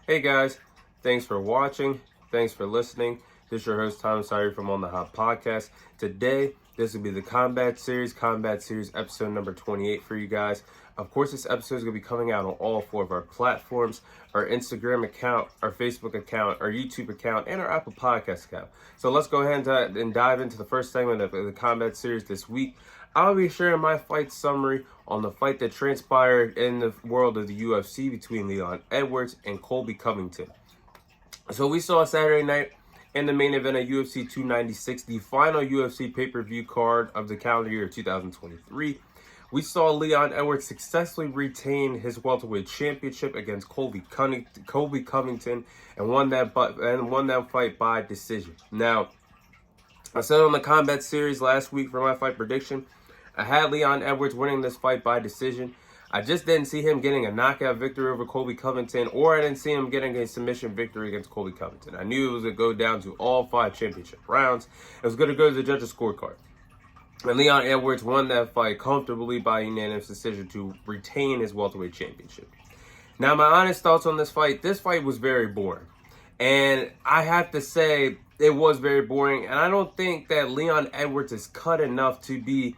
Hey guys, thanks for watching. Thanks for listening. This is your host, Tom Sire from On The Hot Podcast. Today, this will be the Combat Series episode number 28 for you guys. Of course, this episode is going to be coming out on all four of our platforms, our Instagram account, our Facebook account, our YouTube account, and our Apple Podcast account. So let's go ahead and dive into the first segment of the Combat Series this week. I'll be sharing my fight summary on the fight that transpired in the world of the UFC between Leon Edwards and Colby Covington. So we saw Saturday night in the main event of UFC 296, the final UFC pay-per-view card of the calendar year 2023. We saw Leon Edwards successfully retain his welterweight championship against Colby Covington and won that fight by decision. Now, I said on the Combat Series last week for my fight prediction, I had Leon Edwards winning this fight by decision. I just didn't see him getting a knockout victory over Colby Covington, or I didn't see him getting a submission victory against Colby Covington. I knew it was going to go down to all 5 championship rounds. It was going to go to the judges' scorecard. And Leon Edwards won that fight comfortably by unanimous decision to retain his welterweight championship. Now, my honest thoughts on this fight was very boring. And I have to say, it was very boring. And I don't think that Leon Edwards is cut enough to be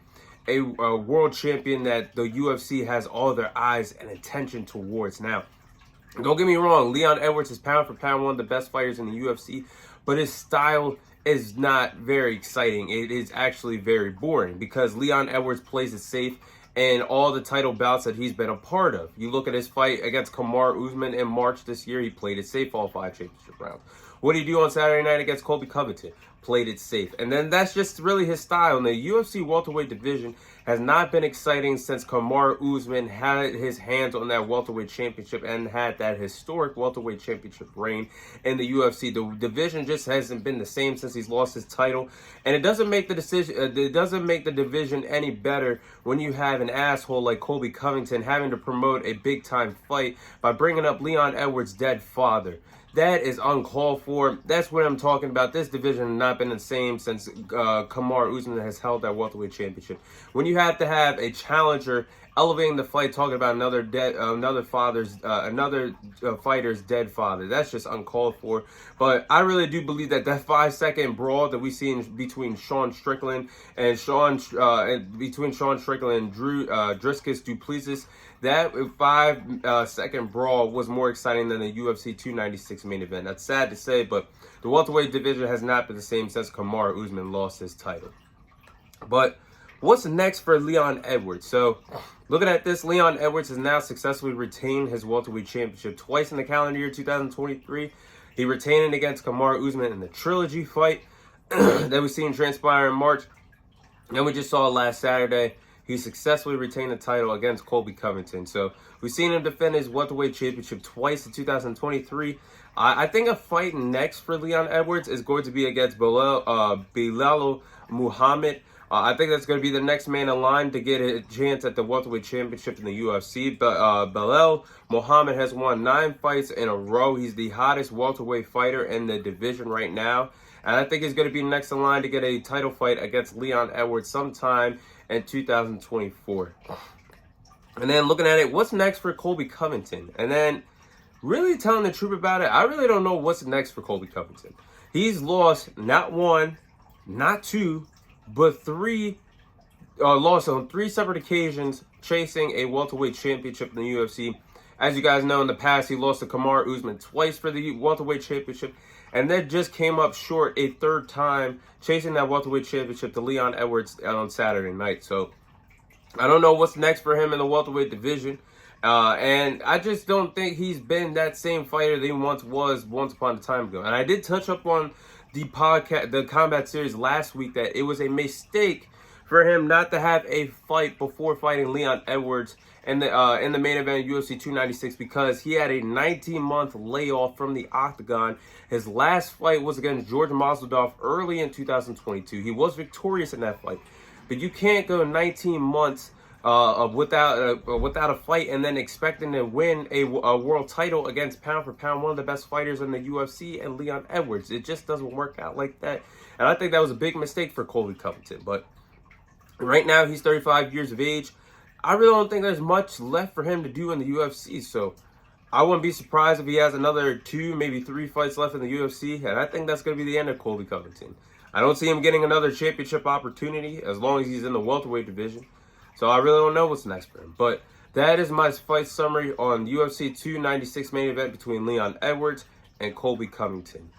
a world champion that the UFC has all their eyes and attention towards. Now, don't get me wrong, Leon Edwards is pound for pound one of the best fighters in the UFC, but his style is not very exciting. It is actually very boring because Leon Edwards plays it safe in all the title bouts that he's been a part of. You look at his fight against Kamaru Usman in March this year, he played it safe all 5 championship rounds. What did he do on Saturday night against Colby Covington? Played it safe. And then that's just really his style. And the UFC welterweight division has not been exciting since Kamaru Usman had his hands on that welterweight championship and had that historic welterweight championship reign in the UFC. The division just hasn't been the same since he's lost his title. And it doesn't make the division any better when you have an asshole like Colby Covington having to promote a big time fight by bringing up Leon Edwards' dead father. That is uncalled for. That's what I'm talking about. This division has not been the same since Kamaru Usman has held that welterweight championship. When you have to have a challenger elevating the fight, talking about another fighter's dead father, that's just uncalled for. But I really do believe that 5-second brawl that we see between Sean Strickland and Drew Driscus Duplessis, that 5-second brawl was more exciting than the UFC 296 main event. That's sad to say, but the welterweight division has not been the same since Kamaru Usman lost his title. But what's next for Leon Edwards? So, looking at this, Leon Edwards has now successfully retained his welterweight championship twice in the calendar year 2023. He retained it against Kamaru Usman in the trilogy fight that we seen transpire in March. And we just saw last Saturday, he successfully retained the title against Colby Covington. So we've seen him defend his welterweight championship twice in 2023. I think a fight next for Leon Edwards is going to be against Belal Muhammad. I think that's going to be the next man in line to get a chance at the welterweight championship in the UFC. But Belal Muhammad has won 9 fights in a row. He's the hottest welterweight fighter in the division right now. And I think he's going to be next in line to get a title fight against Leon Edwards sometime in 2024. And then looking at it, what's next for Colby Covington? And then really telling the truth about it, I really don't know what's next for Colby Covington. He's lost not 1, not 2, but 3, lost on 3 separate occasions chasing a welterweight championship in the UFC. As you guys know, in the past, he lost to Kamaru Usman twice for the welterweight championship, and then just came up short a 3rd time chasing that welterweight championship to Leon Edwards on Saturday night. So I don't know what's next for him in the welterweight division. And I just don't think he's been that same fighter that he once upon a time ago. And I did touch up on the Combat Series last week that it was a mistake for him not to have a fight before fighting Leon Edwards in the main event of UFC 296 because he had a 19-month layoff from the octagon. His last fight was against George Masvidal early in 2022. He was victorious in that fight, but you can't go 19 months without a fight and then expecting to win a world title against pound for pound one of the best fighters in the UFC and Leon Edwards. It just doesn't work out like that, and I think that was a big mistake for Colby Covington. But right now he's 35 years of age. I really don't think there's much left for him to do in the UFC. So I wouldn't be surprised if he has another 2, maybe 3 fights left in the UFC, and I think that's going to be the end of Colby Covington. I don't see him getting another championship opportunity as long as he's in the welterweight division. So I really don't know what's next for him. But that is my fight summary on UFC 296 main event between Leon Edwards and Colby Covington.